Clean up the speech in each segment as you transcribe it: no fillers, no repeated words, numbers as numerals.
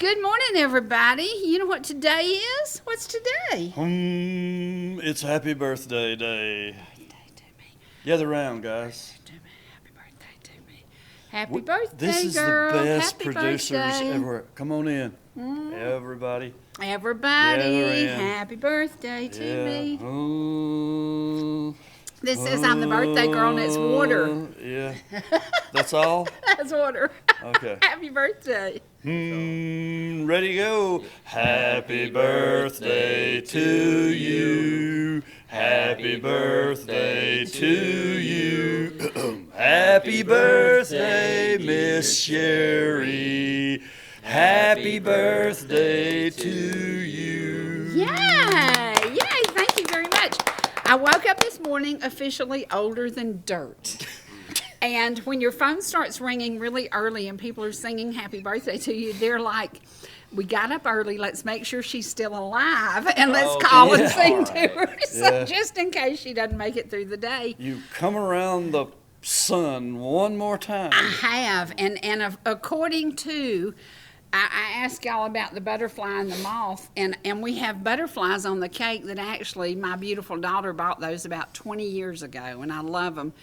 Good morning, everybody. You know what today is? What's today? It's Happy Birthday Day. Gather around, guys. Happy birthday to me. Happy birthday, This is girl. the best Happy producers birthday. ever. Come on in, everybody. Everybody, Gather in. happy birthday to me. Oh, This says I'm the birthday girl and it's water. Yeah. That's all? That's water. Okay. Happy birthday. Ready to go. Happy birthday to you. Happy birthday to you. Happy birthday, Miss Cherie. Happy birthday to you. Yay! Yay! Thank you very much. I woke up this morning officially older than dirt. And when your phone starts ringing really early and people are singing happy birthday to you, they're like, we got up early, let's make sure she's still alive, and let's call and sing to her. So just in case she doesn't make it through the day. You come around the sun one more time. I have. And according to, I asked y'all about the butterfly and the moth, and we have butterflies on the cake that actually my beautiful daughter bought those about 20 years ago, and I love them.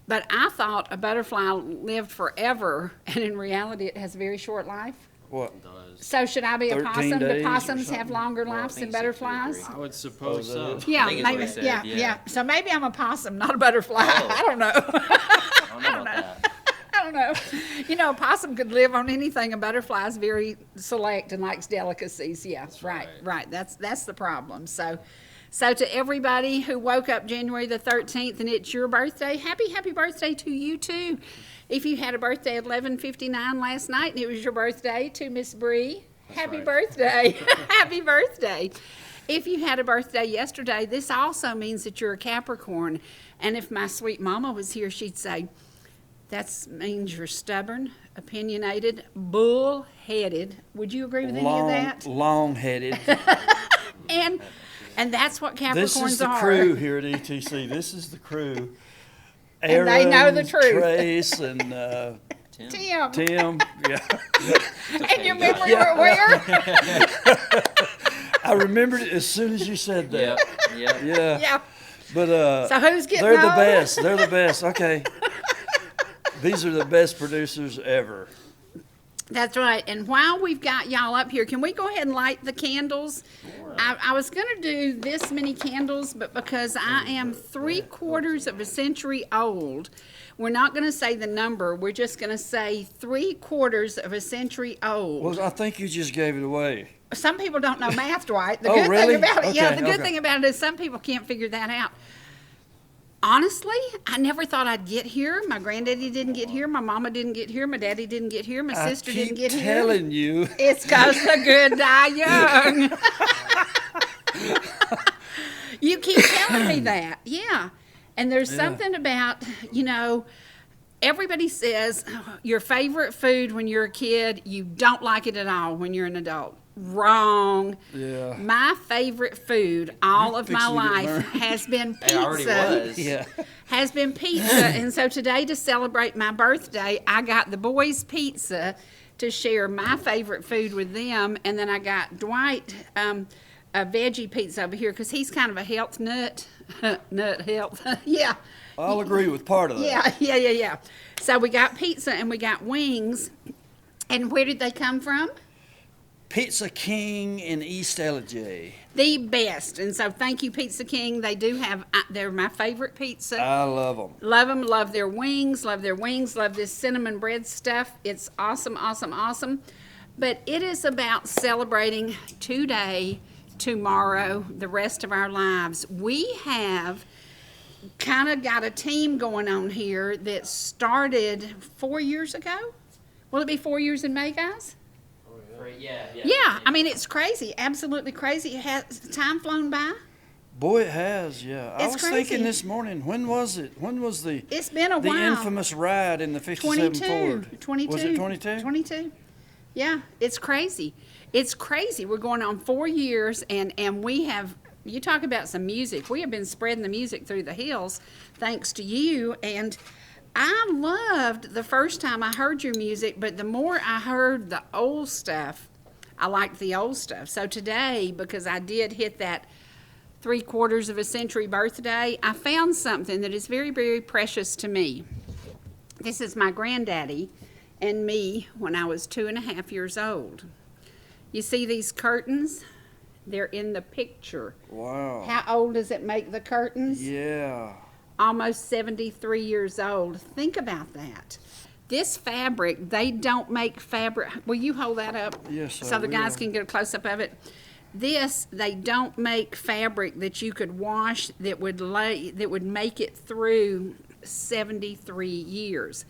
But I thought a butterfly lived forever, and in reality it has a very short life. What? So should I be a 13 possum? Do days or possums have something? longer lives than butterflies? I would suppose so. Yeah, I think is what maybe. he said, Yeah. So maybe I'm a possum, not a butterfly. I don't know. I don't know about that. I don't know. You know, a possum could live on anything. A butterfly is very select and likes delicacies. Yeah, right. That's the problem. So to everybody who woke up January the 13th and it's your birthday, happy birthday to you too. If you had a birthday at 11:59 last night and it was your birthday, to Miss Bree, happy birthday. Happy birthday. If you had a birthday yesterday, this also means that you're a Capricorn. And if my sweet mama was here, she'd say, that means you're stubborn, opinionated, bull-headed. Would you agree with any of that? Long-headed. And that's what Capricorns are. This is the crew here at ETC. This is the crew. And they know the truth. Trace and Tim. Yeah. And you remember where? I remembered it as soon as you said that. Yeah. Yeah. But So who's getting they're the old? best. They're the best. Okay. These are the best producers ever. That's right. And while we've got y'all up here, can we go ahead and light the candles? I was going to do this many candles, but because I am 3/4 of a century old, we're not going to say the number. We're just going to say 3/4 of a century old. Well, I think you just gave it away. Some people don't know math, right? The Oh, good really? thing about it, Okay, the good okay. thing about it is some people can't figure that out. Honestly, I never thought I'd get here. My granddaddy didn't get here. My mama didn't get here. My daddy didn't get here. My sister didn't get here. I keep telling you. It's 'cause the good die young. You keep telling me that. Yeah. And there's something about, everybody says your favorite food when you're a kid, you don't like it at all when you're an adult. Wrong. Yeah. My favorite food all of my fixing to get life burned. has been pizza. It already was. Yeah. Has been pizza. And so today, to celebrate my birthday, I got the boys pizza to share my favorite food with them. And then I got Dwight a veggie pizza over here because he's kind of a health nut. Nut health. Yeah. I'll agree with part of that. Yeah. So we got pizza and we got wings. And where did they come from? Pizza King in East Ellijay. The best. And so thank you, Pizza King. They do have, they're my favorite pizza. I love them. Love them, love their wings, love this cinnamon bread stuff. It's awesome. But it is about celebrating today, tomorrow, the rest of our lives. We have kind of got a team going on here that started 4 years ago. Will it be 4 years in May, guys? Yeah, I mean, it's crazy, absolutely crazy. Has time flown by? Boy, it has, yeah. I It's was crazy. thinking this morning, when was it? When was the It's been a the while. infamous ride in the 57 Ford? 22. Was it 22? 22. Yeah, it's crazy. It's crazy. We're going on 4 years, and we have, you talk about some music. We have been spreading the music through the hills thanks to you, and I loved the first time I heard your music, but the more I heard the old stuff, I liked the old stuff. So today, because I did hit that 3/4 of a century birthday, I found something that is very, very precious to me. This is my granddaddy and me when I was 2.5 years old. You see these curtains? They're in the picture. Wow. How old does it make the curtains? Yeah. Almost 73 years old. Think about that. This fabric, they don't make fabric. Will you hold that up? Yes, I so the guys will. can get a close-up of it. This, they don't make fabric that you could wash that would make it through 73 years.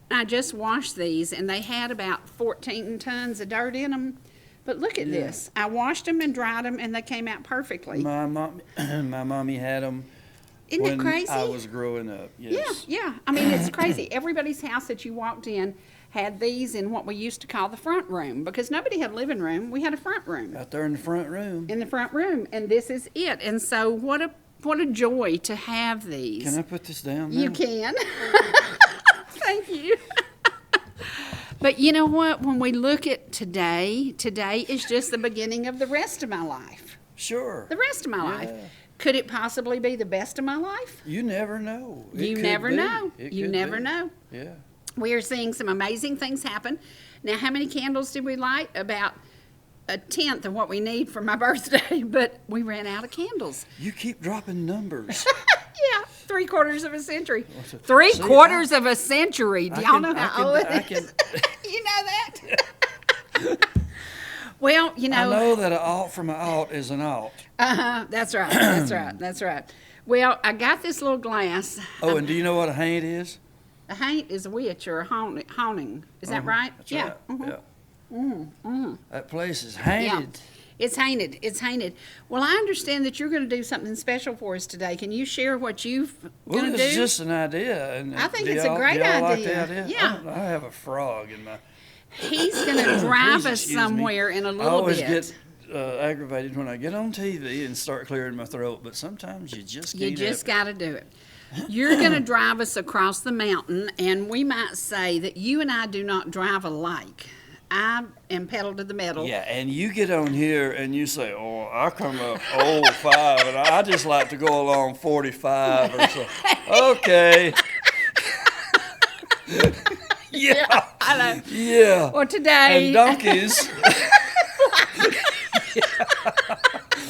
And I just washed these, and they had about 14 tons of dirt in them. But look at this. I washed them and dried them, and they came out perfectly. My mommy had them Isn't when it crazy? I was growing up. Yes. Yeah. I mean, it's crazy. Everybody's house that you walked in had these in what we used to call the front room, because nobody had a living room. We had a front room. Out there in the front room. In the front room, and this is it. And so what a joy to have these. Can I put this down now? You can. Thank you. But you know what? When we look at today is just the beginning of the rest of my life. Sure. The rest of my life. Yeah. Could it possibly be the best of my life? You never know. It You could never be. know. It You could never be. know. Yeah. We are seeing some amazing things happen. Now, how many candles did we light? About 1/10 of what we need for my birthday, but we ran out of candles. You keep dropping numbers. Yeah, 3/4 of a century. it? 3/4 of a century. Do y'all know how old it I is? can, You know that? Well, you I know. know that an alt from an alt is an alt. That's right. That's right. That's right. Well, I got this little glass. Oh, and do you know what a haint is? A haint is a witch or a haunting. Is that right? That's Yeah. right. Mhm. Yeah. That place is Yeah. haunted. It's haunted. It's haunted. Well, I understand that you're going to do something special for us today. Can you share what you've Well, going to do? it's just an idea. And I think do it's a y'all- great do y'all like idea. the idea? Yeah. I have a frog in my. He's going to drive Please us excuse me. somewhere in a I little always bit. get aggravated when I get on TV and start clearing my throat, but sometimes you just You can't. just got to do it. You're going to drive us across the mountain, and we might say that you and I do not drive alike. I am pedal to the metal. Yeah, and you get on here and you say, "Oh, I come up 05, and I just like to go along 45 or so." Okay. Yeah. I know. Yeah. Well, today. And donkeys.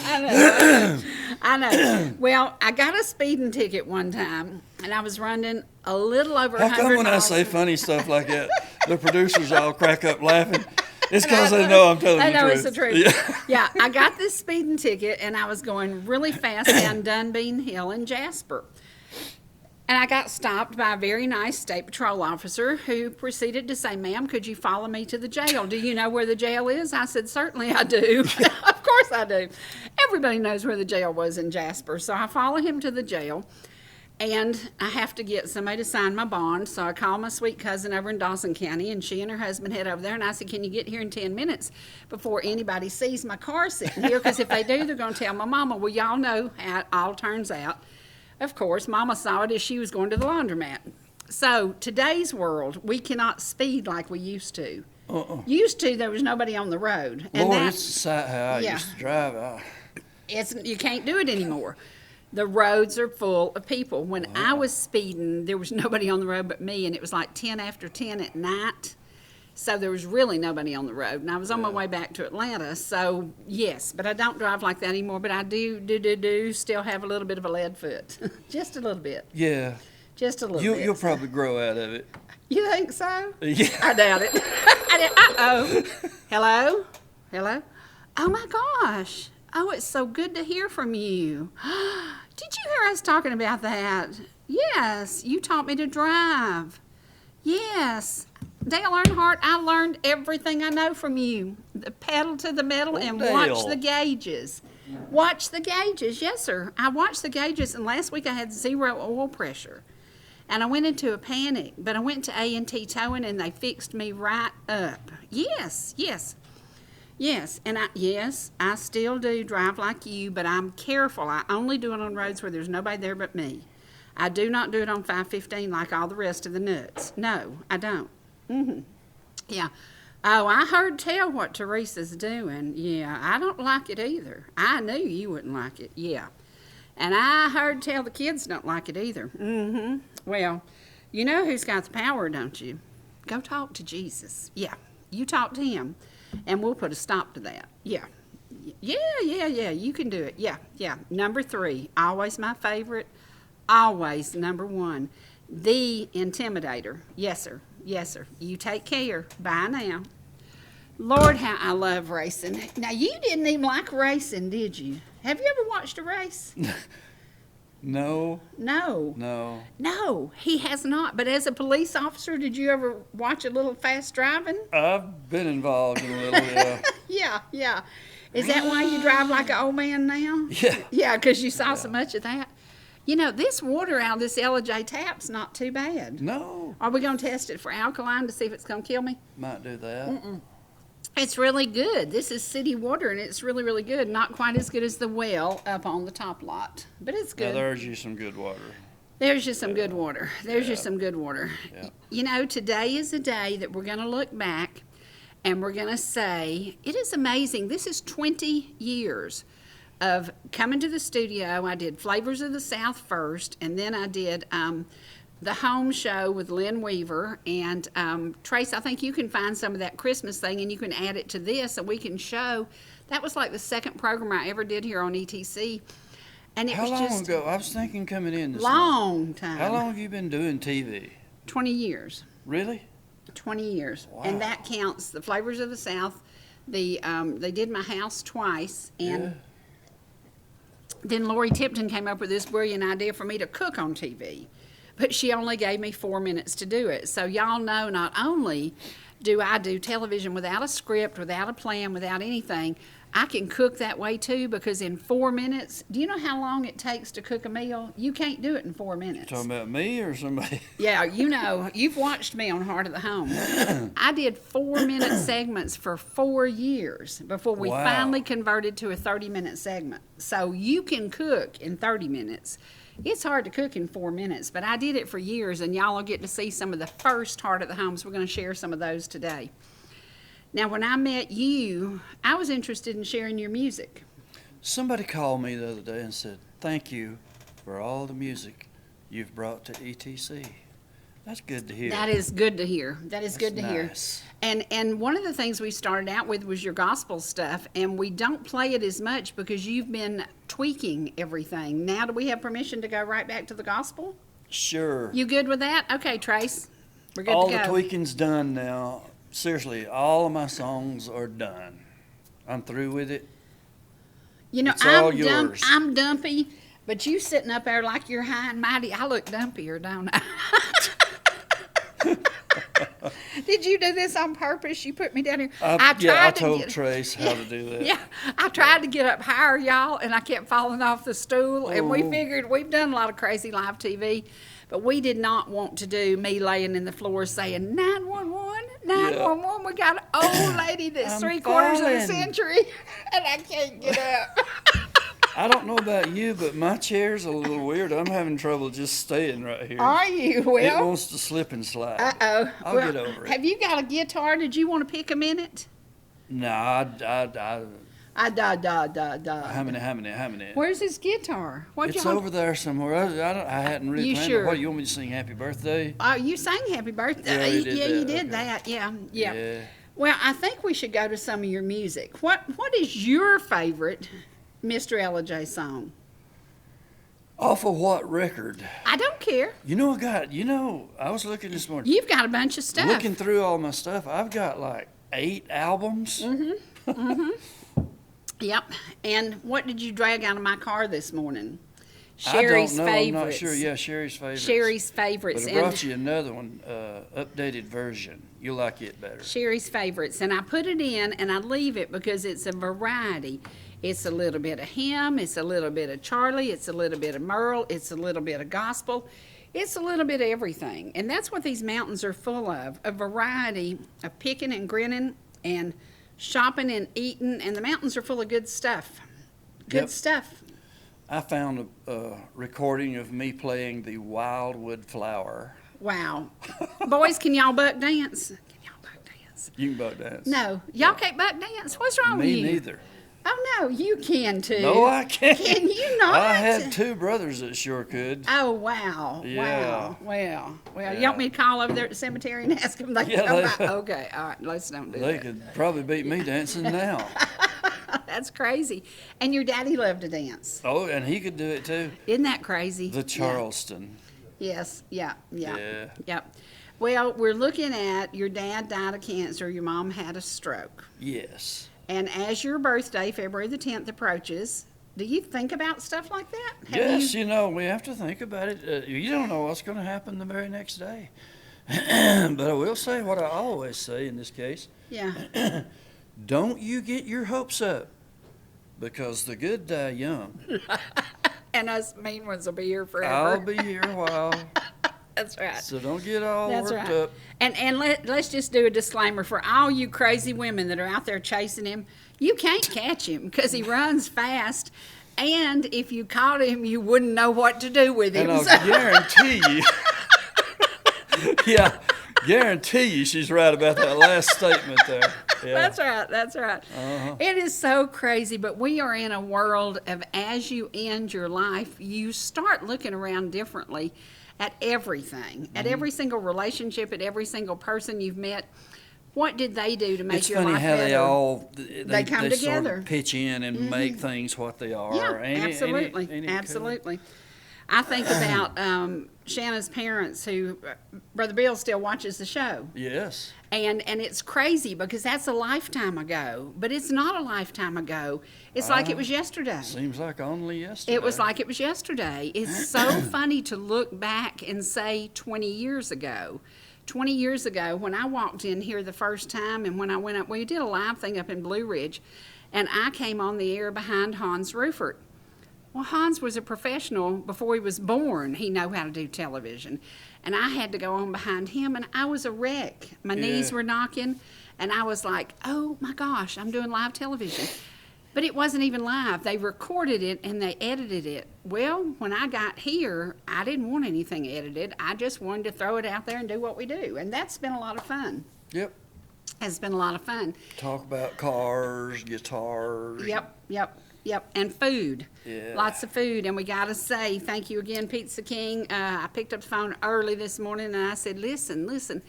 I know. I know. Well, I got a speeding ticket one time, and I was running a little over How 100 come when I miles. say funny stuff like that, the producers all crack up laughing? It's because they know I'm telling I the know truth. it's the truth. Yeah. Yeah, I got this speeding ticket, and I was going really fast down Dunbean Hill in Jasper. And I got stopped by a very nice state patrol officer who proceeded to say, "Ma'am, could you follow me to the jail? Do you know where the jail is?" I said, "Certainly I do." Of course I do. Everybody knows where the jail was in Jasper. So I follow him to the jail, and I have to get somebody to sign my bond. So I call my sweet cousin over in Dawson County, and she and her husband head over there. And I said, "Can you get here in 10 minutes before anybody sees my car sitting here? Because if they do, they're going to tell my mama." Well, y'all know how it all turns out. Of course, Mama saw it as she was going to the laundromat. So today's world, we cannot speed like we used to. Used to, there was nobody on the road. And Lord, that- it's how I Yeah. used to drive. you can't do it anymore. The roads are full of people. When I was speeding, there was nobody on the road but me, and it was like 10 after 10 at night. So there was really nobody on the road, and I was on my way back to Atlanta. So yes, but I don't drive like that anymore. But I do still have a little bit of a lead foot, just a little bit, Yeah. just a little bit. You'll probably grow out of it. You think so? Yeah. I doubt it. Uh-oh. Hello? Oh, my gosh. Oh, it's so good to hear from you. Did you hear us talking about that? Yes, you taught me to drive. Yes. Dale Earnhardt, I learned everything I know from you. The pedal to the metal and watch Dale. the gauges. Watch the gauges. Yes, sir. I watched the gauges, and last week I had 0 oil pressure. And I went into a panic, but I went to A&T Towing, and they fixed me right up. Yes. And I still do drive like you, but I'm careful. I only do it on roads where there's nobody there but me. I do not do it on 515 like all the rest of the nuts. No, I don't. Yeah. Oh, I heard tell what Teresa's doing. Yeah, I don't like it either. I knew you wouldn't like it. Yeah. And I heard tell the kids don't like it either. Mm-hmm. Well, you know who's got the power, don't you? Go talk to Jesus. Yeah, you talk to him, and we'll put a stop to that. Yeah. Yeah, you can do it. Yeah. Number 3, always my favorite, always number 1, the Intimidator. Yes, sir. You take care. Bye now. Lord, how I love racing. Now, you didn't even like racing, did you? Have you ever watched a race? No. No, he has not. But as a police officer, did you ever watch a little fast driving? I've been involved in a little, yeah. Yeah. Is that why you drive like an old man now? Yeah. Yeah, because you saw so much of that. You know, this water out of this Ellijay tap's not too bad. No. Are we going to test it for alkaline to see if it's going to kill me? Might do that. It's really good. This is city water, and it's really, really good. Not quite as good as the well up on the top lot, but it's Now, good. there's you some good water. There's just some good water. Yeah. You know, today is a day that we're going to look back, and we're going to say, it is amazing. This is 20 years of coming to the studio. I did Flavors of the South first, and then I did the home show with Lynn Weaver. And Trace, I think you can find some of that Christmas thing, and you can add it to this, and we can show. That was like the second program I ever did here on ETC. And it How was long just ago? I was thinking coming in this morning. long time. How long have you been doing TV? 20 years. Really? 20 years. Wow. And that counts the Flavors of the South. They did my house twice, and then Lori Tipton came up with this brilliant idea for me to cook on TV. But she only gave me 4 minutes to do it. So y'all know not only do I do television without a script, without a plan, without anything, I can cook that way too, because in 4 minutes, do you know how long it takes to cook a meal? You can't do it in 4 minutes. Talking about me or somebody? Yeah, you know, you've watched me on Heart of the Home. I did 4-minute segments for 4 years before we Wow. finally converted to a 30-minute segment. So you can cook in 30 minutes. It's hard to cook in 4 minutes, but I did it for years, and y'all will get to see some of the first Heart of the Homes. We're going to share some of those today. Now, when I met you, I was interested in sharing your music. Somebody called me the other day and said, "Thank you for all the music you've brought to ETC." That's good to hear. That is good to hear. That's Good to hear. nice. And one of the things we started out with was your gospel stuff, and we don't play it as much because you've been tweaking everything. Now, do we have permission to go right back to the gospel? Sure. You good with that? Okay, Trace, we're good All to the go. tweaking's done now. Seriously, all of my songs are done. I'm through with it. You know, It's all I'm yours. I'm dumpy, but you sitting up there like you're high and mighty. I look dumpier, don't I? Did you do this on purpose? You put me down here. I tried to told get- Trace how to do that. Yeah, I tried to get up higher, y'all, and I kept falling off the stool. And we Oh. figured we've done a lot of crazy live TV, but we did not want to do me laying in the floor saying 911, 911. We got an old lady that's I'm 3/4 of the falling. century, and I can't get up. I don't know about you, but my chair's a little weird. I'm having trouble just staying right here. Are you? It Well, wants to slip and slide. uh-oh. I'll Well, get over it. Have you got a guitar? Did you want to pick a minute? No, how many? Where's his guitar? What'd It's you over there somewhere. I hadn't really You planned sure? it. What, you want me to sing Happy Birthday? You sang Happy Birthday. Yeah, you did you that, did okay. that. Yeah. Yeah. Well, I think we should go to some of your music. What is your favorite Mr. Ellijay song? Off of what record? I don't care. I was looking this morning. You've got a bunch of stuff. Looking through all my stuff, I've got like 8 albums. Yep. And what did you drag out of my car this morning? I don't Sherry's know. favorites. I'm not sure. Yeah, Sherry's favorites. Sherry's favorites. But I brought you another one, updated version. You'll like it better. Sherry's favorites. And I put it in and I leave it because it's a variety. It's a little bit of him, it's a little bit of Charlie, it's a little bit of Merle, it's a little bit of gospel. It's a little bit of everything. And that's what these mountains are full of, a variety of picking and grinning and shopping and eating. And the mountains are full of good stuff. Good Yep. stuff. I found a recording of me playing the Wildwood Flower. Wow. Boys, can y'all buck dance? Can y'all buck dance? You can buck dance. No, y'all can't buck dance. What's wrong with Me you? neither. Oh no, you can too. No, I can't. Can you not? I had 2 brothers that sure could. Oh wow! Yeah. Wow! Well, Yeah. you want me to call over there at the cemetery and ask them? They can Yeah, come they- by? Okay, all right. Let's don't do They that. could probably beat me dancing now. That's crazy. And your daddy loved to dance. Oh, and he could do it too. Isn't that crazy? The Charleston. Yes. Yeah. Yeah. Yep. Well, we're looking at your dad died of cancer. Your mom had a stroke. Yes. And as your birthday, February the 10th, approaches, do you think about stuff like that? Have Yes, you- you know, we have to think about it. You don't know what's going to happen the very next day. But I will say what I always say in this case. Yeah. Don't you get your hopes up, because the good die young. And us mean ones will be here forever. I'll be here a while, That's right. so don't get all That's worked right. up. And let's just do a disclaimer for all you crazy women that are out there chasing him. You can't catch him because he runs fast. And if you caught him, you wouldn't know what to do with him. And I'll So- guarantee you, yeah, guarantee you she's right about that last statement there. Yeah. That's right. That's right. Uh-huh. It is so crazy, but we are in a world of as you end your life, you start looking around differently at everything, at every single relationship, at every single person you've met. What did they do to make It's your funny life how better? they all They come sort together. of pitch in and make things what they are. Yeah, Ain't it- absolutely, ain't it cool? absolutely. I think about Shanna's parents, who Brother Bill still watches the show, Yes. and it's crazy because that's a lifetime ago, but it's not a lifetime ago. It's like it was yesterday. Seems like only yesterday. It was like it was yesterday. It's so funny to look back and say 20 years ago. 20 years ago, when I walked in here the first time, and when I went up, we did a live thing up in Blue Ridge, and I came on the air behind Hans Rufert. Well, Hans was a professional before he was born. He knew how to do television. And I had to go on behind him, and I was a wreck. My knees Yeah. were knocking, and I was like, oh my gosh, I'm doing live television. But it wasn't even live. They recorded it and they edited it. Well, when I got here, I didn't want anything edited. I just wanted to throw it out there and do what we do. And that's been a lot of fun. Yep. It's been a lot of fun. Talk about cars, guitars. Yep. And food. Yeah. Lots of food. And we got to say thank you again, Pizza King. I picked up the phone early this morning and I said, listen.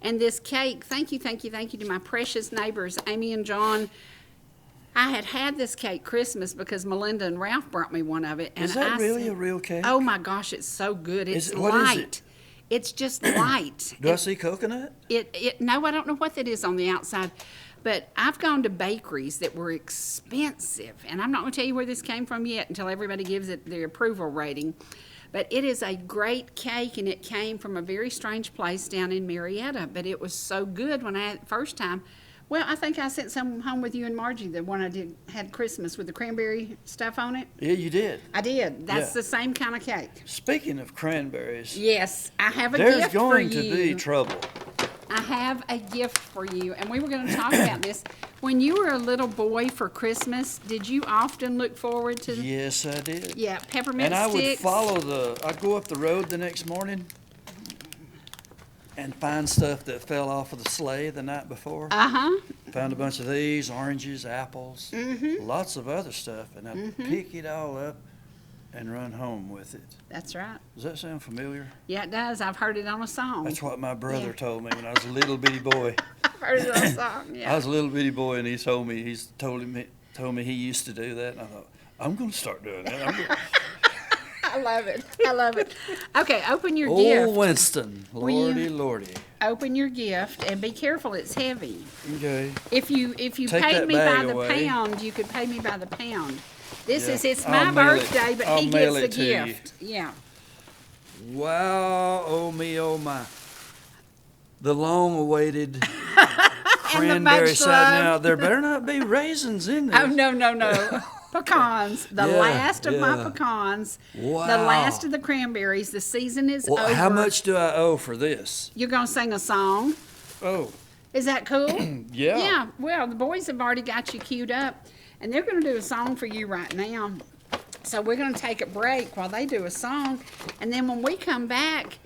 And this cake, thank you to my precious neighbors, Amy and John. I had this cake Christmas because Melinda and Ralph brought me one of it. And Is that I really said, a real cake? Oh my gosh, it's so good. It's What light. is it? It's just light. Do I see coconut? No, I don't know what that is on the outside, but I've gone to bakeries that were expensive, and I'm not going to tell you where this came from yet until everybody gives it their approval rating. But it is a great cake, and it came from a very strange place down in Marietta. But it was so good when I had it the first time. Well, I think I sent some home with you and Margie, the one I had Christmas with the cranberry stuff on it. Yeah, you did. I did. That's Yeah. the same kind of cake. Speaking of cranberries, Yes, I have a there's gift going for to you. be trouble. I have a gift for you, and we were going to talk about this. When you were a little boy for Christmas, did you often look forward to Yes, I did. yeah, peppermint And I would sticks? I'd go up the road the next morning and find stuff that fell off of the sleigh the night before. Uh-huh. Found a bunch of these, oranges, apples, Mm-hmm. lots of other stuff, and I'd pick it all up and run home with it. That's right. Does that sound familiar? Yeah, it does. I've heard it on a song. That's what my brother Yeah. told me when I was a little bitty boy. I've heard it on a song, I yeah. was a little bitty boy, and he told me he used to do that, and I thought, I'm going to start doing that. I love it. I love it. Okay, open your Old gift. Winston, Will you- lordy, lordy. Open your gift, and be careful. It's heavy. Okay. If you Take paid that me by bag the away. pound, you could pay me by the pound. This Yeah. is it's I'll my mail it. birthday, but I'll he mail gets the it to you. gift. Yeah. Wow, oh me, oh my. The long-awaited cranberry much side. Now, loved. there better not be raisins in there. Oh no. Pecans. The Yeah, last of my yeah. pecans. Wow. The last of the cranberries. The season is Well, over. how much do I owe for this? You're gonna sing a song. Oh, Is that cool? yeah. Yeah. Well, the boys have already got you queued up, and they're gonna do a song for you right now. So we're gonna take a break while they do a song, and then when we come back,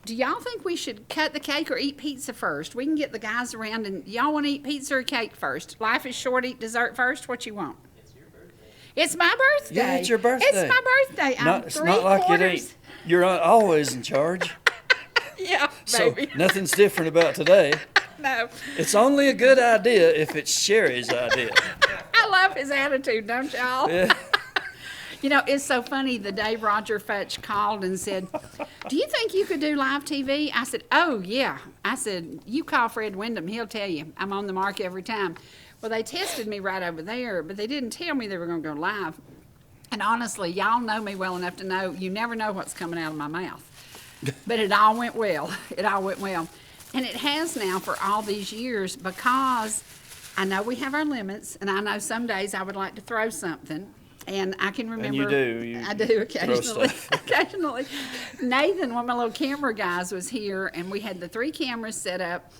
do y'all think we should cut the cake or eat pizza first? We can get the guys around, and y'all want to eat pizza or cake first? Life is short, eat dessert first. What you want? It's your birthday. It's my birthday. Yeah, it's your birthday. It's my birthday. I'm It's not like it ain't. You're always in charge. Yeah, So baby. nothing's different about today. No. It's only a good idea if it's Cherie's idea. I love his attitude, don't y'all? Yeah. You know, it's so funny. The day Roger Futch called and said, "Do you think you could do live TV?" I said, "Oh, yeah." I said, "You call Fred Wyndham. He'll tell you. I'm on the mark every time." Well, they tested me right over there, but they didn't tell me they were going to go live. And honestly, y'all know me well enough to know you never know what's coming out of my mouth. But it all went well. It all went well. And it has now for all these years, because I know we have our limits, and I know some days I would like to throw something. And I can remember. And you do. I do occasionally. stuff. Occasionally. Nathan, one of my little camera guys, was here, and we had the 3 cameras set up.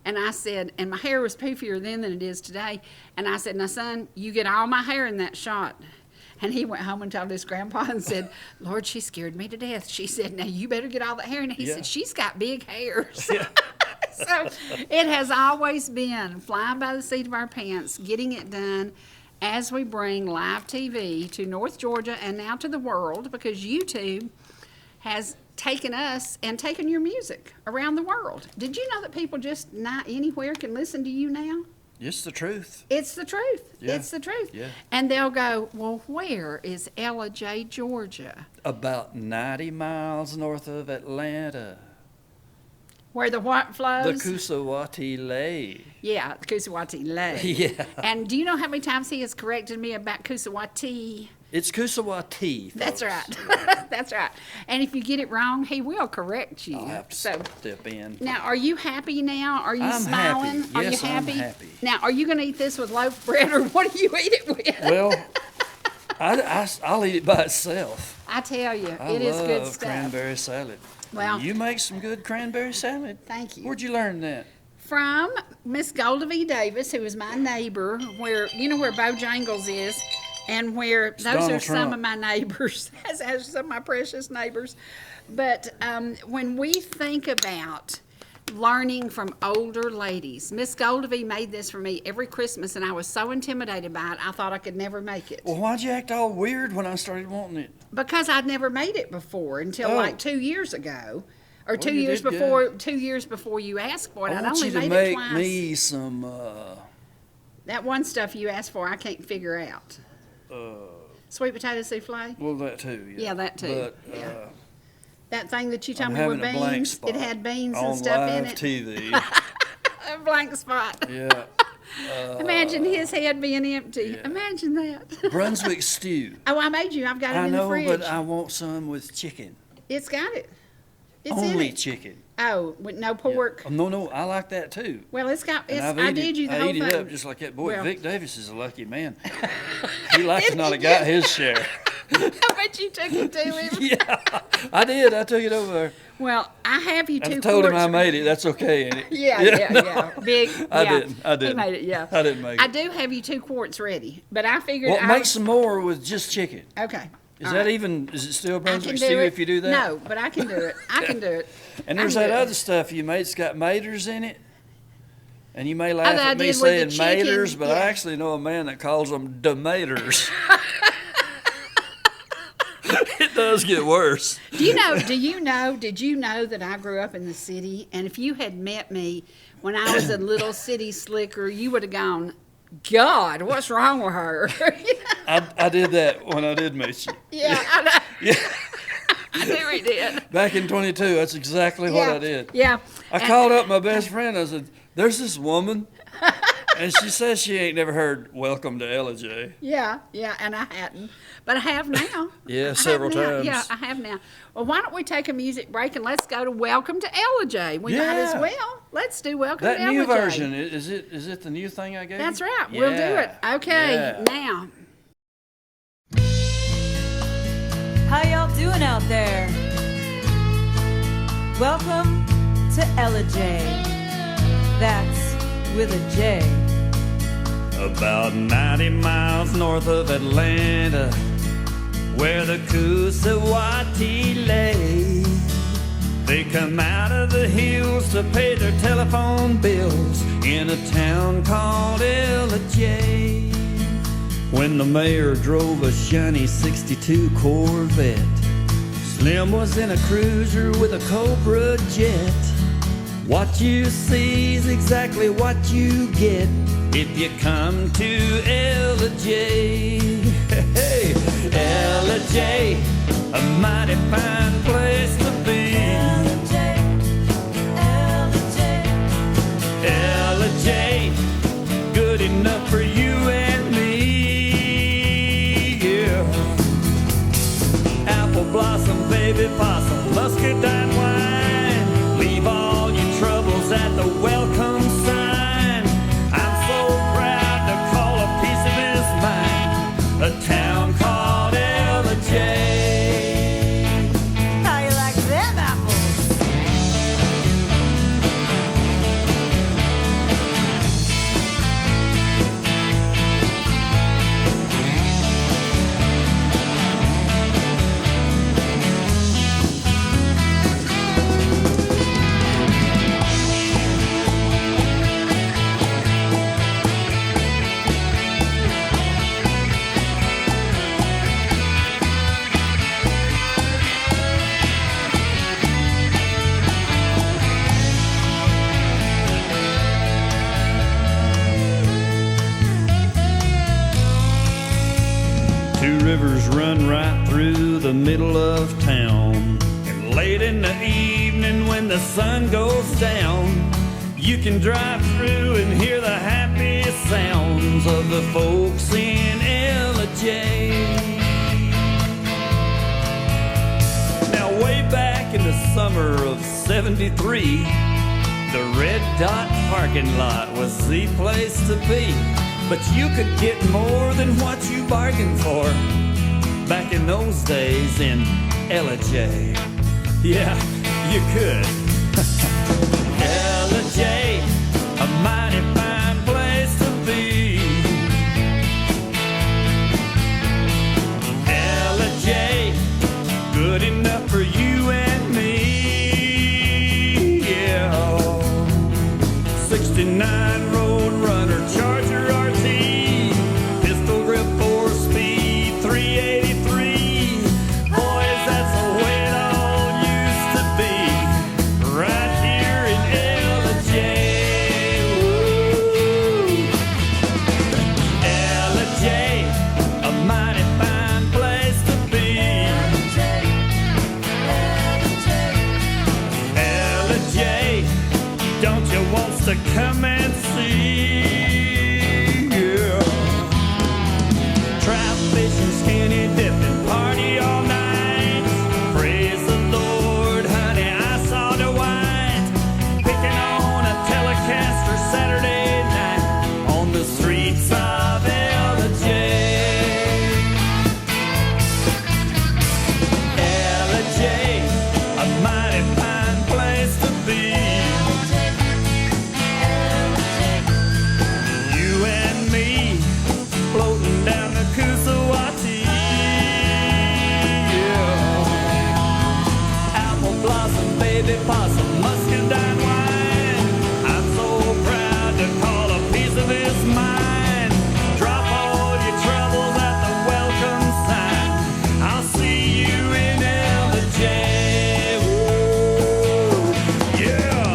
And I said, and my hair was poofier then than it is today. And I said, "Now, son, you get all my hair in that shot." And he went home and told his grandpa and said, "Lord, she scared me to death." She said, "Now, you better get all that hair." And he Yeah. said, "She's got big hairs." Yeah. So it has always been flying by the seat of our pants, getting it done as we bring live TV to North Georgia and now to the world, because YouTube has taken us and taken your music around the world. Did you know that people just not anywhere can listen to you now? It's the truth. It's the truth. Yeah. It's the truth. Yeah. And they'll go, "Well, where is Ellijay, Georgia?" About 90 miles north of Atlanta. Where the what The flows? Kusawati Lay. Yeah, the Kusawati Lake. Yeah. And do you know how many times he has corrected me about Kusawati? It's Kusawati. That's folks. right. That's right. And if you get it wrong, he will correct you. I'll have to So step in. now, are you happy now? Are you I'm smiling? happy. Are Yes, you I'm happy? happy. Now, are you going to eat this with loaf of bread, or what do you eat it with? Well, I'll eat it by itself. I tell you, I it is good love stuff. cranberry salad. Well- You make some good cranberry salad. Thank you. Where'd you learn that? From Miss Golda V. Davis, who is my neighbor, where you know where Bojangles is, and where those Donald are some Trump. of my neighbors, as some of my precious neighbors. But when we think about learning from older ladies, Miss Golda V. made this for me every Christmas, and I was so intimidated by it, I thought I could never make it. Well, why'd you act all weird when I started wanting it? Because I'd never made it before until Oh. like 2 years ago, or Well, 2 you years did before. 2 years before you asked for it, I I'd want only you to made it make twice. me some, That one stuff you asked for, I can't figure out. Sweet potato souffle? well, that too. Yeah, Yeah, that too. But Yeah. That thing that you told I'm me were having a blank beans, spot it had beans on and stuff in live it. TV. A blank spot. Yeah. Imagine his head being empty. yeah. Imagine that. Brunswick stew. Oh, I made you. I've got it I in know, the fridge. but I want some with chicken. It's got it. It's in Only it. chicken. Oh, with no Yeah. pork. Oh, no, I like that too. Well, it's got. And It's, I've I eat did it, you the I whole eat thing. it up just like that boy. Well- Vic Davis is a lucky man. He like to not have got his share. I bet you took it to him. Yeah, I did. I took it over there. Well, I have you two I told him I quarts. made it. That's okay, ain't it? Yeah. Big. I yeah. didn't. I didn't. He made it. Yeah. I didn't make I it. do have you 2 quarts ready, but I figured. Well, I make was- some more with just chicken. Okay. Is All that right. even? Is it still I Brunswick can stew do it. if you do that? No, but I can do it. I can do it. And I there's can that do it. other stuff you made. It's got maters in it. And you may laugh that I at me did with saying the chicken, maters, but yeah. I actually know a man that calls them dematers. It does get worse. Did you know that I grew up in the city? And if you had met me when I was a little city slicker, you would have gone, "God, what's wrong with her?" I did that when I did meet you. Yeah, I know. Yeah. I knew he did. Back in 22, that's exactly what I did. Yeah. I called up my best friend. I said, "There's this woman, and she says she ain't never heard Welcome to Ellijay." Yeah, and I hadn't. But I have now. Yeah, I have several now. times. Yeah, I have now. Well, why don't we take a music break and let's go to Welcome to Ellijay? We might as Yeah. well. Let's do Welcome That to new Ellijay. version, is it the new thing I gave That's you? right. We'll do it. Yeah. Okay, Yeah. now. How y'all doing out there? Welcome to Ellijay. That's with a J. About 90 miles north of Atlanta, where the Kusawati lay, They come out of the hills to pay their telephone bills in a town called Ellijay. When the mayor drove a shiny 62 Corvette, Slim was in a cruiser with a Cobra jet. What you see is exactly what you get if you come to Ellijay. Hey, Ellijay, a mighty fine place to be. Ellijay, good enough for you and me. Yeah. Apple blossom, baby possum, muscadine wine. Leave all your troubles at the welcome sign. I'm so proud to call a piece of his mind a town called Ellijay. How you like them apples? Two rivers run right through the middle of town. And late in the evening when the sun goes down, you can drive through and hear the happy sounds of the folks in Ellijay. Now way back in the summer of '73, the Red Dot parking lot was the place to be. But you could get more than what you bargained for back in those days in Ellijay. Yeah, you could. Ellijay, a mighty fine place to be. Ellijay, good enough for you and me. Yeah. 69 Road Runner, Charger RT, pistol grip 4-speed 383. Boys, that's the way it all used to be, right here in Ellijay. Ellijay, a mighty fine place to be. Ellijay, don't you want to come and see? Yeah. Trout fishing, skinny dipping, party all night. Praise the Lord, honey, I saw the white picking on a Telecaster Saturday night on the streets of Ellijay. Ellijay, a mighty fine place to be. You and me floating down the Kusawati. Yeah. Apple blossom, baby possum, muscadine wine. I'm so proud to call a piece of his mind. Drop all your troubles at the welcome sign. I'll see you in Ellijay. Woo. Yeah.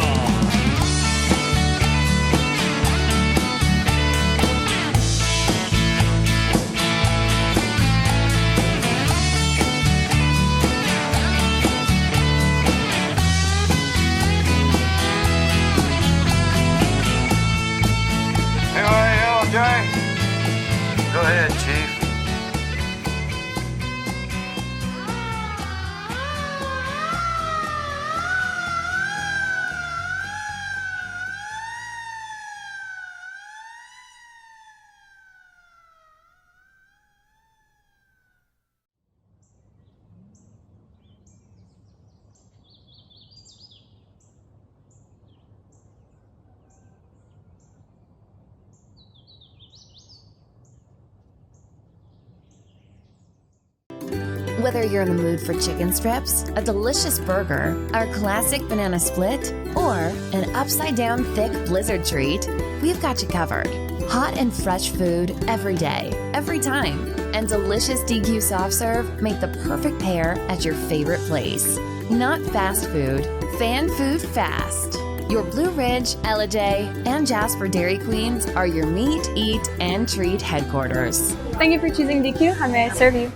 Anyway, Ellijay, go ahead, Chief. Whether you're in the mood for chicken strips, a delicious burger, our classic banana split, or an upside-down thick blizzard treat, we've got you covered. Hot and fresh food every day, every time. And delicious DQ soft serve make the perfect pair at your favorite place. Not fast food, fan food fast. Your Blue Ridge, Ellijay, and Jasper Dairy Queens are your meet, eat, and treat headquarters. Thank you for choosing DQ. How may I serve you?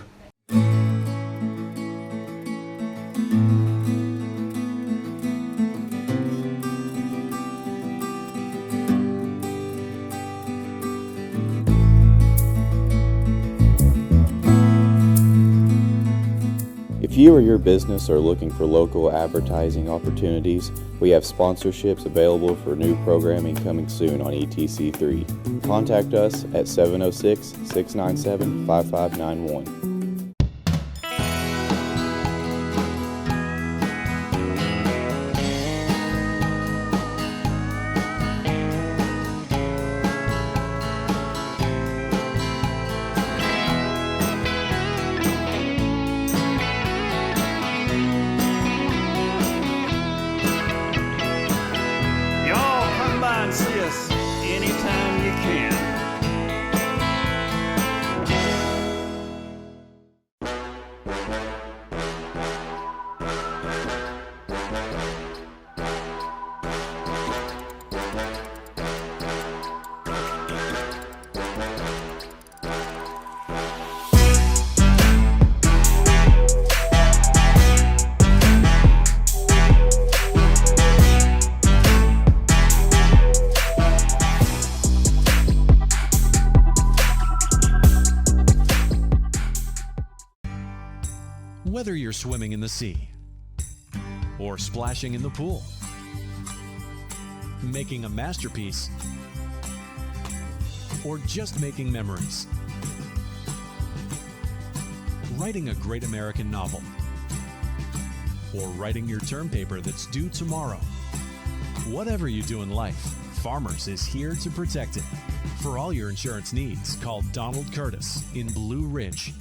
If you or your business are looking for local advertising opportunities, we have sponsorships available for new programming coming soon on ETC3. Contact us at 706-697-5591. Y'all come by and see us anytime you can. Whether you're swimming in the sea or splashing in the pool, making a masterpiece, or just making memories, writing a great American novel, or writing your term paper that's due tomorrow. Whatever you do in life, Farmers is here to protect it. For all your insurance needs, call Donald Curtis in Blue Ridge.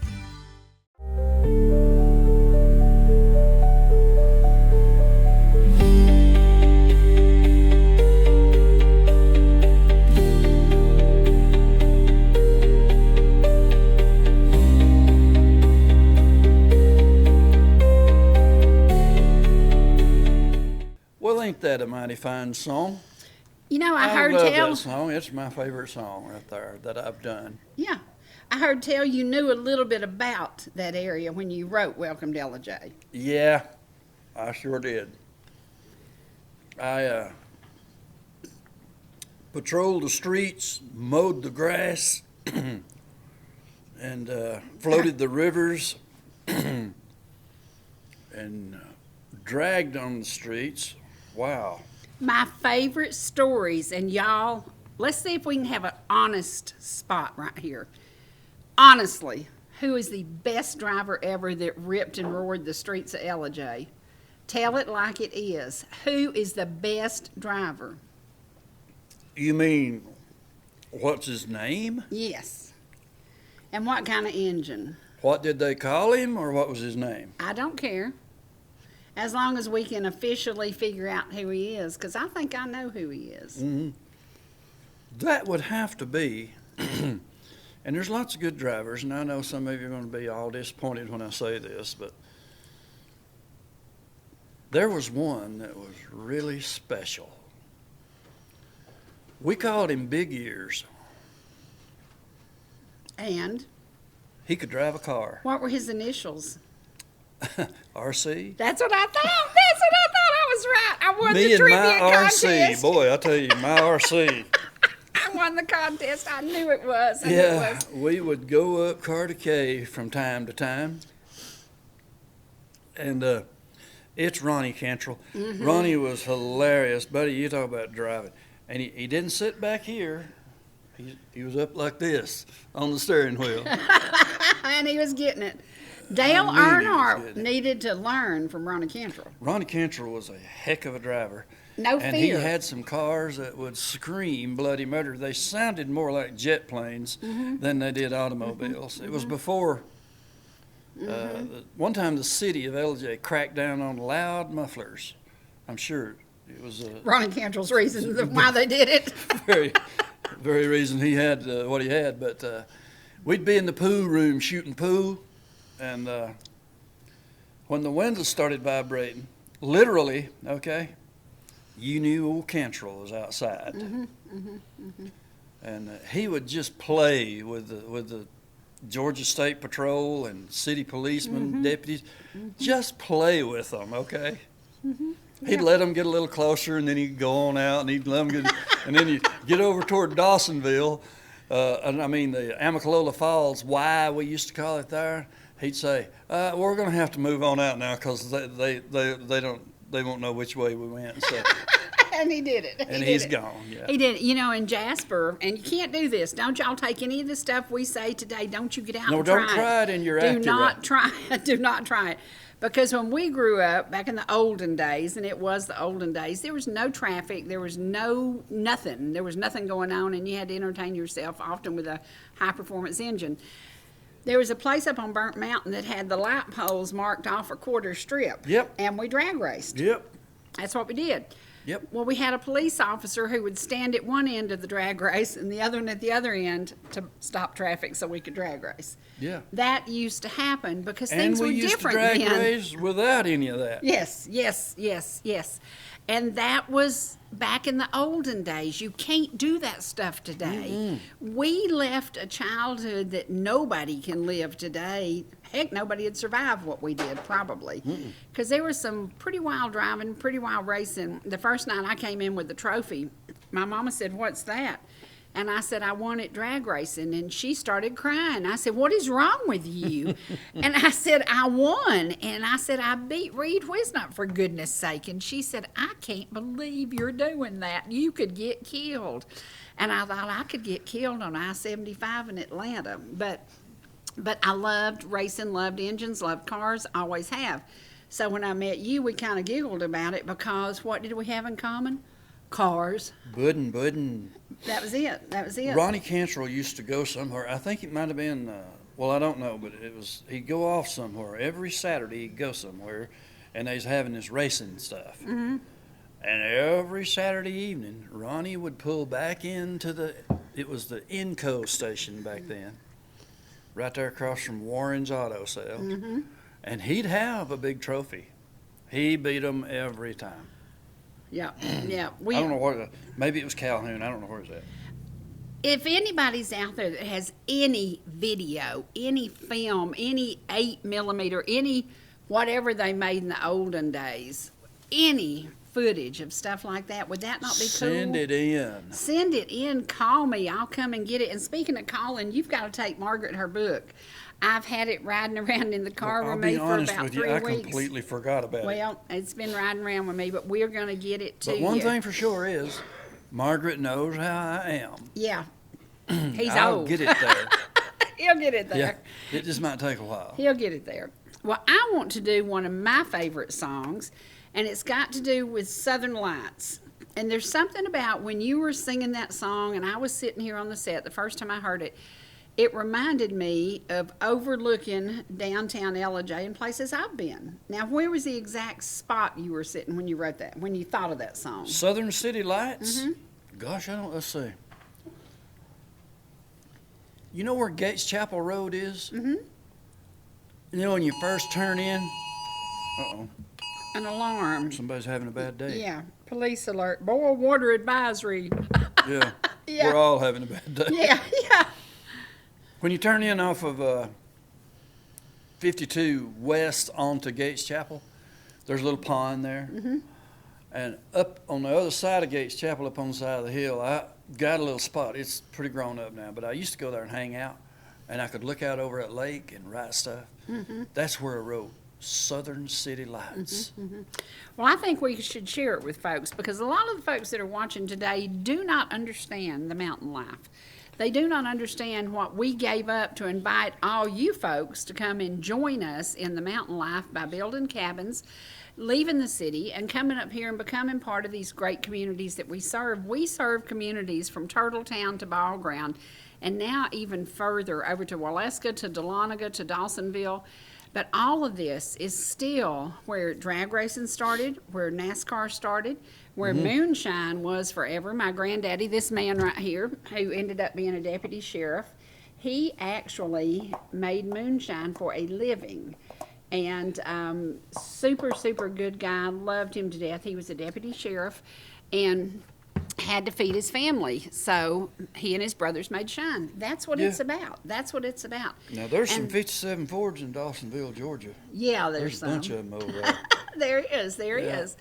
Well, ain't that a mighty fine song? You know, I heard love tell. that song. It's my favorite song right there that I've done. Yeah, I heard tell you knew a little bit about that area when you wrote "Welcome to Ellijay." Yeah, I sure did. I patrolled the streets, mowed the grass, and floated the rivers, and dragged on the streets. Wow. My favorite stories, and y'all, let's see if we can have an honest spot right here. Honestly, who is the best driver ever that ripped and roared the streets of Ellijay? Tell it like it is. Who is the best driver? You mean, what's his name? Yes. And what kind of engine? What did they call him, or what was his name? I don't care. As long as we can officially figure out who he is, because I think I know who he is. Mm-hmm. That would have to be, and there's lots of good drivers, and I know some of you are going to be all disappointed when I say this, but there was one that was really special. We called him Big Ears. And He could drive a car. what were his initials? RC. That's what I thought. That's what I thought. I was right. I won Me the and trivia my contest. RC. Boy, I tell you, my RC. I won the contest. I knew it was. I knew it Yeah, was. we would go up Carter Cave from time to time. And it's Ronnie Cantrell. Mm-hmm. Ronnie was hilarious. Buddy, you talk about driving. And he didn't sit back here. He was up like this on the steering wheel. And he was getting it. Dale I knew he was Earnhardt getting it. needed to learn from Ronnie Cantrell. Ronnie Cantrell was a heck of a driver. No And he fear. had some cars that would scream bloody murder. They sounded more like jet planes Mm-hmm. than they did automobiles. It was before One time the city of Ellijay cracked down on loud mufflers. I'm sure it was Ronnie Cantrell's reason why they did it. very reason he had what he had. But we'd be in the pool room shooting pool, and when the windows started vibrating, literally, okay, you knew old Cantrell was outside. And he would just play with the Georgia State Patrol and city policemen, deputies, just play with them, okay? He'd let them get a little closer, and then he'd go on out, and he'd let them get, and then he'd get over toward Dawsonville, and I mean the Amicalola Falls, Y we used to call it there. He'd say, "We're going to have to move on out now because they won't know which way we went." So. And he did it. And he's gone, yeah. He did it. You know, in Jasper, and you can't do this. Don't y'all take any of the stuff we say today. Don't you get out and try it. No, don't try it in your active. Do not try it. Do not try it. Because when we grew up, back in the olden days, and it was the olden days, there was no traffic. There was nothing. There was nothing going on, and you had to entertain yourself, often with a high-performance engine. There was a place up on Burnt Mountain that had the light poles marked off a quarter strip. Yep. And we drag raced. Yep. That's what we did. Yep. Well, we had a police officer who would stand at one end of the drag race and the other one at the other end to stop traffic so we could drag race. Yeah. That used to happen because things were And we used to different drag then. race without any of that. Yes. And that was back in the olden days. You can't do that stuff today. We left a childhood that nobody can live today. Heck, nobody would survive what we did, probably. Because there was some pretty wild driving, pretty wild racing. The first night I came in with the trophy, my mama said, "What's that?" And I said, "I won at drag racing." And she started crying. I said, "What is wrong with you?" And I said, "I won." And I said, "I beat Reed Wisnut, for goodness sake." And she said, "I can't believe you're doing that. You could get killed." And I thought I could get killed on I-75 in Atlanta. But I loved racing, loved engines, loved cars, always have. So when I met you, we kind of giggled about it because what did we have in common? Cars. Buddin. That was it. Ronnie Cantrell used to go somewhere. I think it might have been, I don't know, but he'd go off somewhere. Every Saturday he'd go somewhere, and they was having this racing stuff. And every Saturday evening, Ronnie would pull back into it was the Inco station back then, right there across from Warren's Auto Sales. And he'd have a big trophy. He beat them every time. Yeah. I don't know where, maybe it was Calhoun. I don't know where it's at. If anybody's out there that has any video, any film, any 8mm, any whatever they made in the olden days, any footage of stuff like that, would that not be cool? Send it in. Send it in. Call me. I'll come and get it. And speaking of calling, you've got to take Margaret her book. I've had it riding around in the car with me for about 3 weeks. I completely forgot about it. Well, it's been riding around with me, but we're going to get it to you. But one thing for sure is, Margaret knows how I am. Yeah. He's I'll old. get it there. He'll get it there. Yeah, it just might take a while. He'll get it there. Well, I want to do one of my favorite songs, and it's got to do with Southern Lights. And there's something about when you were singing that song, and I was sitting here on the set the first time I heard it, it reminded me of overlooking downtown Ellijay and places I've been. Now, where was the exact spot you were sitting when you wrote that, when you thought of that song? Southern City Lights? Gosh, let's see. You know where Gates Chapel Road is? You know when you first turn in? Uh-oh. An alarm. Somebody's having a bad day. Yeah. Police alert. Boil water advisory. Yeah. Yeah. We're all having a bad day. Yeah. When you turn in off of 52 west onto Gates Chapel, there's a little pond there. And up on the other side of Gates Chapel, up on the side of the hill, I got a little spot. It's pretty grown up now, but I used to go there and hang out, and I could look out over that lake and write stuff. That's where I wrote Southern City Lights. Well, I think we should share it with folks because a lot of the folks that are watching today do not understand the mountain life. They do not understand what we gave up to invite all you folks to come and join us in the mountain life by building cabins, leaving the city, and coming up here and becoming part of these great communities that we serve. We serve communities from Turtletown to Ball Ground, and now even further over to Waleska, to Dahlonega, to Dawsonville. But all of this is still where drag racing started, where NASCAR started, where moonshine was forever. My granddaddy, this man right here, who ended up being a deputy sheriff, he actually made moonshine for a living. And super, super good guy, loved him to death. He was a deputy sheriff and had to feed his family. So he and his brothers made shine. That's what it's about. That's what it's about. Now, there's some 57 Fords in Dawsonville, Georgia. Yeah, There's a some. bunch of them over there. There is.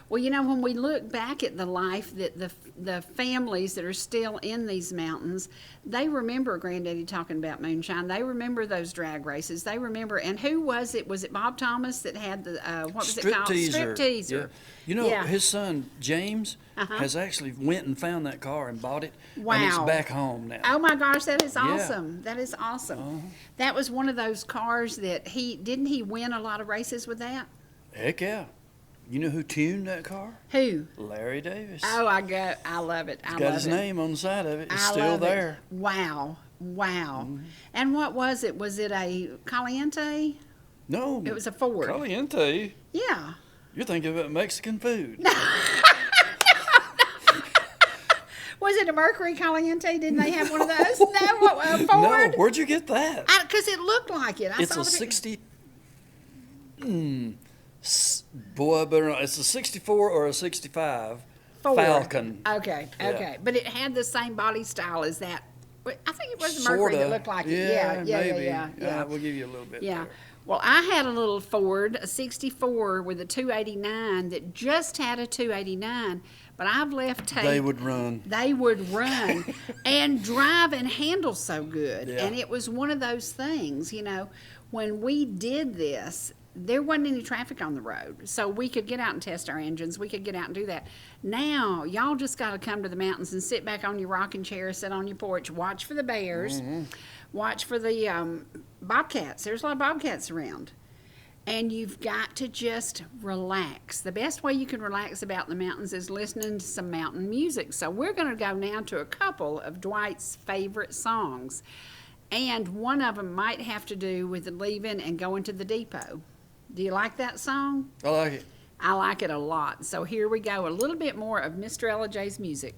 Well, you know, when we look back at the life that the families that are still in these mountains, they remember Granddaddy talking about moonshine. They remember those drag races. They remember, and who was it? Was it Bob Thomas that had the, what was it called? Stripteaser. Yeah. You know, his son, James, has actually went and found that car and bought it. Wow. And it's back home now. Oh my gosh, that is awesome. That is awesome. That was one of those cars that didn't he win a lot of races with that? Heck yeah. You know who tuned that car? Who? Larry Davis. Oh, I love it. It's got his name on the side of it. It's still there. Wow. And what was it? Was it a Caliente? No. It was a Ford. Caliente? Yeah. You're thinking about Mexican food. Was it a Mercury Caliente? Didn't they have one of those? No, a Ford? No, where'd you get that? Because it looked like it. It's a 60... Boy, I better not. It's a 64 or a 65 Ford. Falcon. Okay. But it had the same body style as that. I think it was the Mercury Sorta. that looked like it. Maybe. Yeah. We'll give you a little bit there. Well, I had a little Ford, a 64 with a 289 that just had a 289, but I've left tape. They would run. And drive and handle so good. Yeah. And it was one of those things, you know, when we did this, there wasn't any traffic on the road, so we could get out and test our engines. We could get out and do that. Now, y'all just got to come to the mountains and sit back on your rocking chair, sit on your porch, watch for the bears, watch for the bobcats. There's a lot of bobcats around. And you've got to just relax. The best way you can relax about the mountains is listening to some mountain music. So we're going to go now to a couple of Dwight's favorite songs. And one of them might have to do with leaving and going to the depot. Do you like that song? I like it. I like it a lot. So here we go, a little bit more of Mr. Ellijay's music.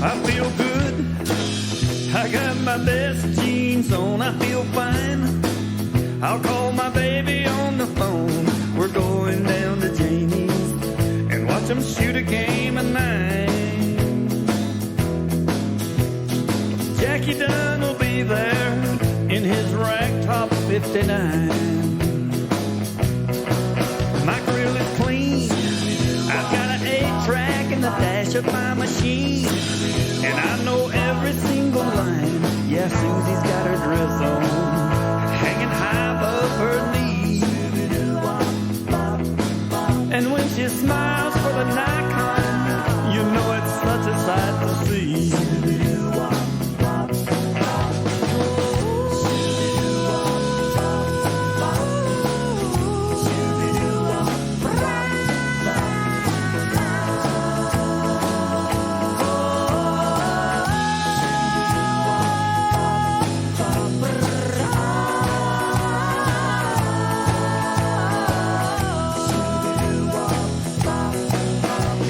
I feel good. I got my best jeans on. I feel fine. I'll call my baby on the phone. We're going down to Jamie's and watch them shoot a game of 9. Jackie Dunn will be there in his ragtop 59. My grill is clean. I've got an 8-track in the dash of my machine, and I know every single line. Yeah, Susie's got her dress on, hanging high above her knees. And when she smiles for the Nikon, you know it's such a sight to see.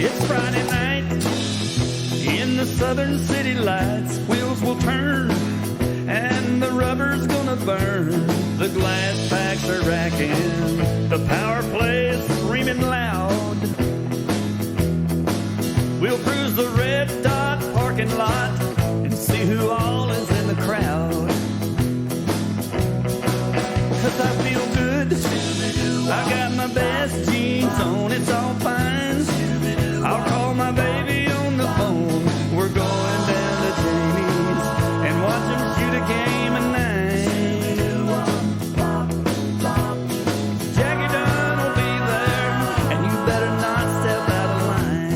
It's Friday night in the southern city lights. Wheels will turn and the rubber's gonna burn. The glass packs are racking, the power play is screaming loud. We'll cruise the red dot parking lot and see who all is in the crowd. 'Cause I feel good, I got my best jeans on, it's all fine. I'll call my baby on the phone. We're going down to Jamie's and watch him shoot a game of 9. Jackie Dunn will be there, and you better not step out of line.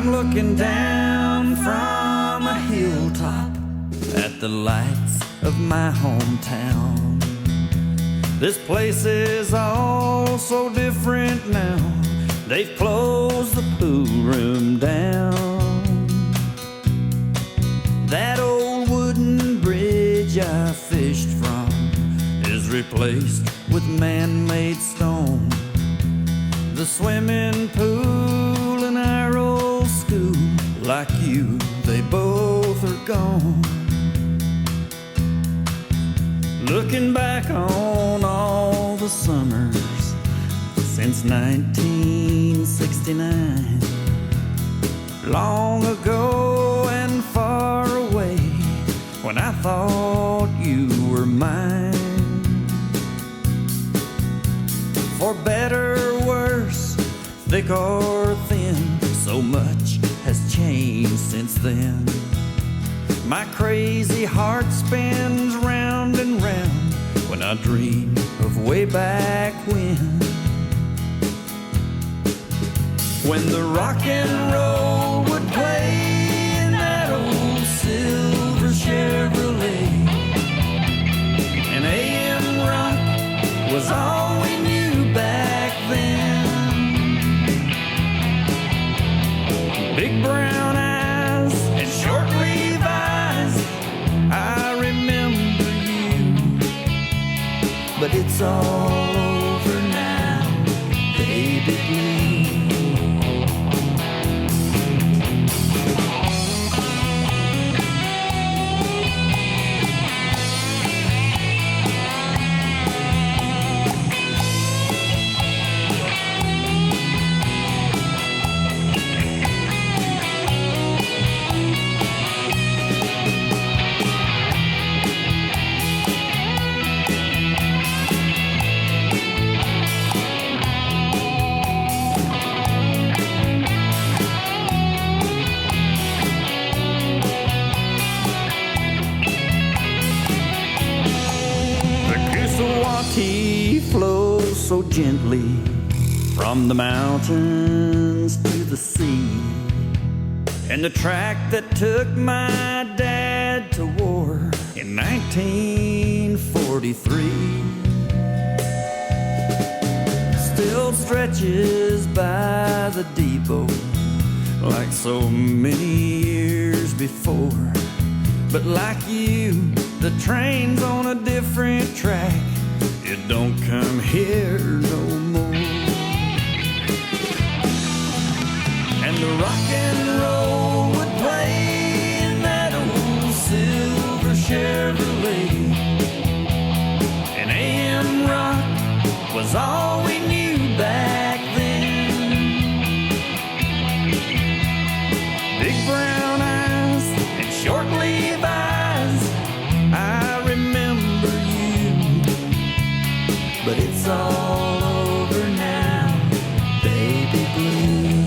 I'm looking down from a hilltop at the lights of my hometown. This place is all so different now. They've closed the pool room down. That old wooden bridge I fished from is replaced with man-made stone. The swimming pool and our old school, like you, they both are gone. Looking back on all the summers since 1969, long ago and far away, when I thought you were mine. For better or worse, thick or thin, so much has changed since then. My crazy heart spins round and round when I dream of way back when the rock and roll would play in that old silver Chevrolet. And AM rock was all we knew back then. Big brown eyes and short Levi's, I remember you. But it's all over now, baby blue. Flows so gently from the mountains to the sea, and the track that took my dad to war in 1943 still stretches by the depot like so many years before. But like you, the train's on a different track. It don't come here no more. And the rock and roll would play in that old silver Chevrolet. And AM rock was all we knew back then. Big brown eyes and short Levi's, I remember you. But it's all over now, baby blue.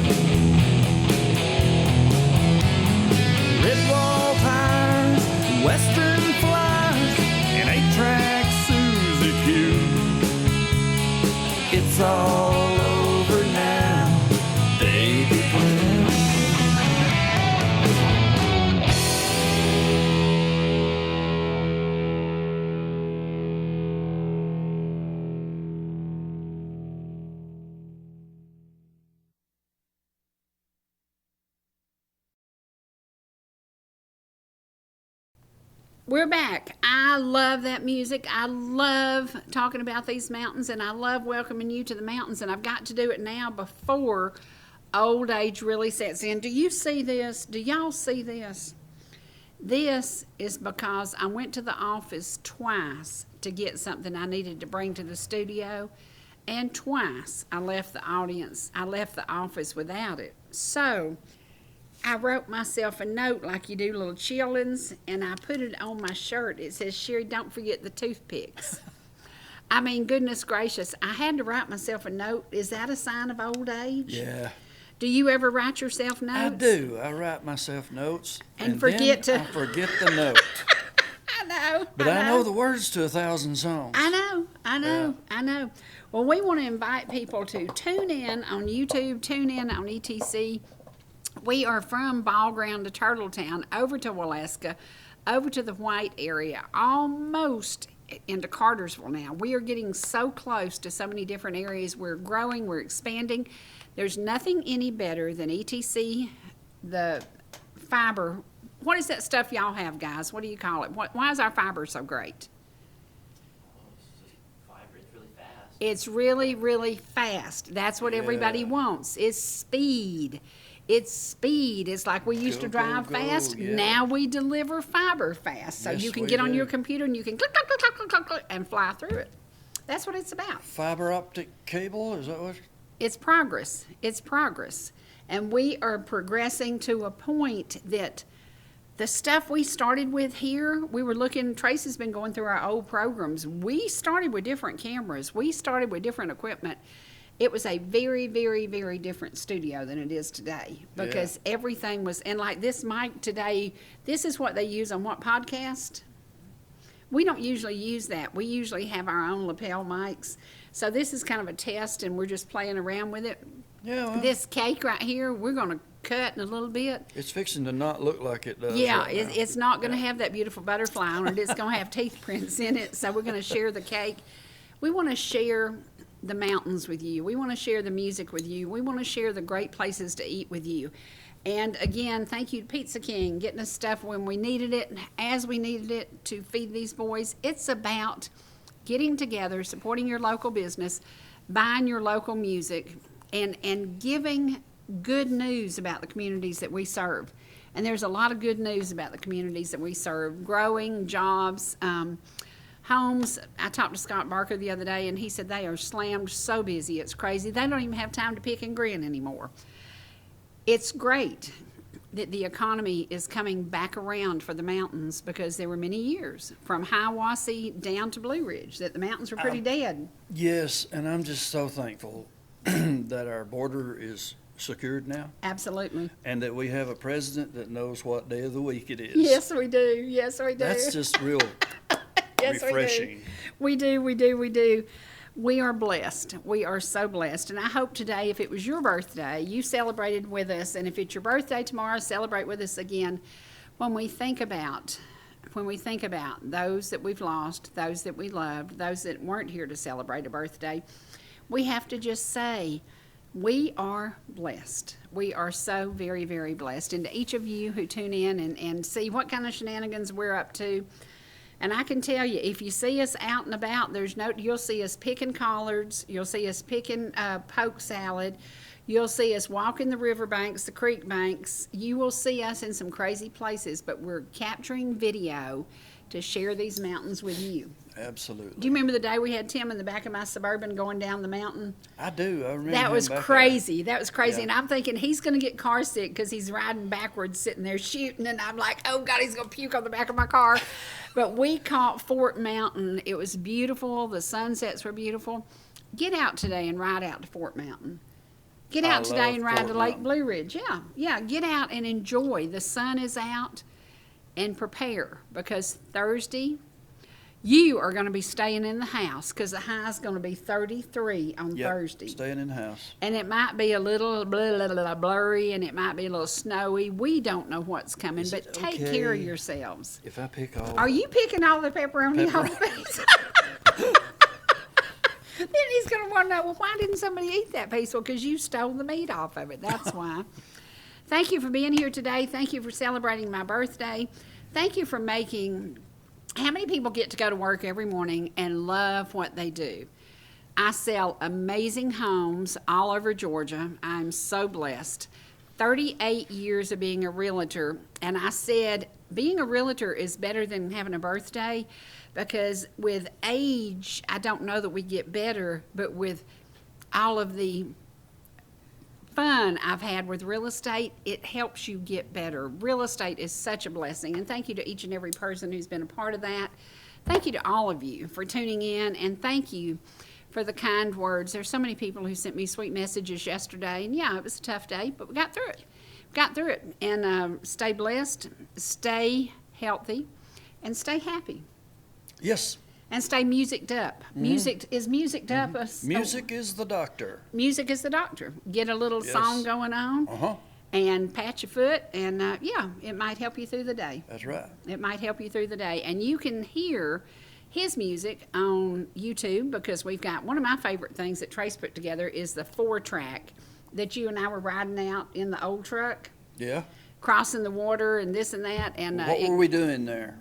Red wall tires, western flies, and 8-track Suzy Q. It's all over now, baby blue. We're back. I love that music. I love talking about these mountains, and I love welcoming you to the mountains, and I've got to do it now before old age really sets in. Do you see this? Do y'all see this? This is because I went to the office twice to get something I needed to bring to the studio, and twice I left the office without it. So I wrote myself a note like you do little children's, and I put it on my shirt. It says, Cherie, don't forget the toothpicks. I mean, goodness gracious, I had to write myself a note. Is that a sign of old age? Yeah. Do you ever write yourself notes? I do. I write myself notes. And forget then to... I forget the note. I know. But I know the words to 1,000 songs. I know. Well, we want to invite people to tune in on YouTube, tune in on ETC We are from Ball Ground to Turtletown, over to Waleska, over to the White area, almost into Cartersville now. We are getting so close to so many different areas. We're growing, we're expanding. There's nothing any better than ETC, the fiber. What is that stuff y'all have, guys? What do you call it? Why is our fiber so great? It's really, really fast. That's what everybody wants, is speed. It's speed. It's like we used to drive fast. yeah. Now we deliver fiber fast. So Yes, you can we get on do. your computer and you can click, click, click, click, click, click, click, and fly through it. That's what it's about. Fiber optic cable, is that what? It's progress. It's progress. And we are progressing to a point that the stuff we started with here, we were looking, Tracy's been going through our old programs. We started with different cameras. We started with different equipment. It was a very, very, very different studio than it is today because everything was, and like this mic today, this is what they use on what podcast? We don't usually use that. We usually have our own lapel mics. So this is kind of a test and we're just playing around with it. Yeah, well, This cake right here, we're going to cut in a little bit. it's fixing to not look like it does. Yeah, right now. it's not going to have that beautiful butterfly on it. It's going to have teeth prints in it. So we're going to share the cake. We want to share the mountains with you. We want to share the music with you. We want to share the great places to eat with you. And again, thank you to Pizza King, getting us stuff when we needed it, as we needed it to feed these boys. It's about getting together, supporting your local business, buying your local music, and giving good news about the communities that we serve. And there's a lot of good news about the communities that we serve. Growing, jobs, homes. I talked to Scott Barker the other day, and he said they are slammed so busy, it's crazy. They don't even have time to pick and grin anymore. It's great that the economy is coming back around for the mountains because there were many years from Hiawassee down to Blue Ridge that the mountains were pretty dead. Yes, and I'm just so thankful that our border is secured now Absolutely. and that we have a president that knows what day of the week it is. Yes, we do. Yes, we do. That's just real Yes, refreshing. We do. We do. We do. We are blessed. We are so blessed. And I hope today, if it was your birthday, you celebrated with us. And if it's your birthday tomorrow, celebrate with us again. When we think about those that we've lost, those that we loved, those that weren't here to celebrate a birthday, we have to just say, we are blessed. We are so very, very blessed. And to each of you who tune in and see what kind of shenanigans we're up to, and I can tell you, if you see us out and about, you'll see us picking collards, you'll see us picking poke salad, you'll see us walking the riverbanks, the creek banks. You will see us in some crazy places, but we're capturing video to share these mountains with you. Absolutely. Do you remember the day we had Tim in the back of my Suburban going down the mountain? I do. I remember That him was back crazy. That was crazy. Yeah. And I'm thinking he's going to get car sick because he's riding backwards, sitting there shooting. And I'm like, oh, God, he's going to puke on the back of my car. But we caught Fort Mountain. It was beautiful. The sunsets were beautiful. Get out today and ride out to Fort Mountain. Get I out today love and ride Fort to Lake Mountain. Blue Ridge. Yeah. Get out and enjoy. The sun is out, and prepare because Thursday, you are going to be staying in the house because the high is going to be 33 on Yep, Thursday. staying in the house. And it might be a little blurry and it might be a little snowy. We don't know what's coming, Is but it take care of okay yourselves. If I pick all Are you picking all the pepperoni off the piece? Then he's going to want to know, well, why didn't somebody eat that piece? Well, because you stole the meat off of it. That's why. Thank you for being here today. Thank you for celebrating my birthday. Thank you for making... How many people get to go to work every morning and love what they do? I sell amazing homes all over Georgia. I'm so blessed. 38 years of being a realtor, and I said being a realtor is better than having a birthday because with age, I don't know that we get better, but with all of the fun I've had with real estate, it helps you get better. Real estate is such a blessing, and thank you to each and every person who's been a part of that. Thank you to all of you for tuning in, and thank you for the kind words. There's so many people who sent me sweet messages yesterday, and yeah, it was a tough day, but we got through it. And stay blessed, stay healthy, and stay happy. Yes. And stay musiced up. Music is musiced up. Music is the doctor. Music is the doctor. Get a little Yes. song going on. Uh-huh. and pat your foot, and yeah, it might help you through the day. That's right. It might help you through the day. And you can hear his music on YouTube, because we've got one of my favorite things that Trace put together is the 4-track that you and I were riding out in the old truck, Yeah. crossing the water and this and that. And What were we doing there?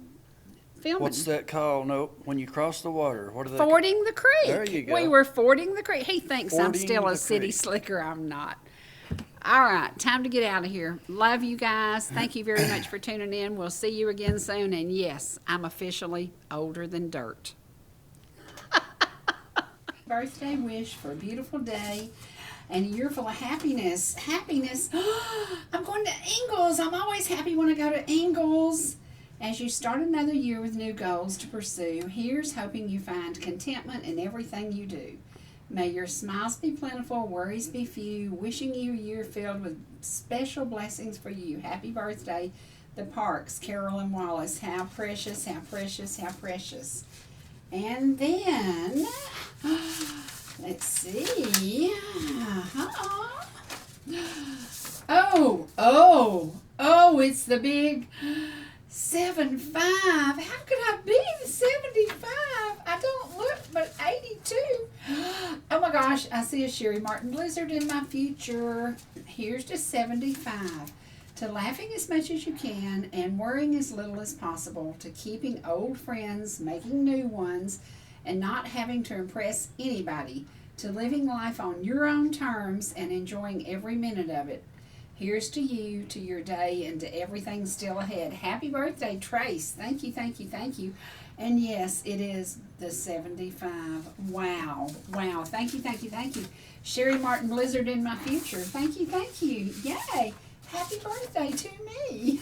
filming. What's that called? No, when you cross the water, what are they? Fording the creek. There you go. We were fording the creek. He thinks I'm Fording still a the city creek. slicker. I'm not. All right, time to get out of here. Love you guys. Thank you very much for tuning in. We'll see you again soon. And yes, I'm officially older than dirt. Birthday wish for a beautiful day and a year full of happiness. Happiness. I'm going to Ingles. I'm always happy when I go to Ingles. As you start another year with new goals to pursue, here's hoping you find contentment in everything you do. May your smiles be plentiful, worries be few, wishing you a year filled with special blessings for you. Happy birthday, the Parks, Carol and Wallace. How precious, how precious, how precious. And then, let's see. Oh, it's the big 75. How could I be the 75? I don't look but 82. Oh my gosh, I see a Cherie Martin Blizzard in my future. Here's to 75. To laughing as much as you can and worrying as little as possible. To keeping old friends, making new ones, and not having to impress anybody. To living life on your own terms and enjoying every minute of it. Here's to you, to your day, and to everything still ahead. Happy birthday, Trace. Thank you, thank you, thank you. And yes, it is the 75. Wow. Wow. Thank you, thank you, thank you. Cherie Martin Blizzard in my future. Thank you, thank you. Yay. Happy birthday to me.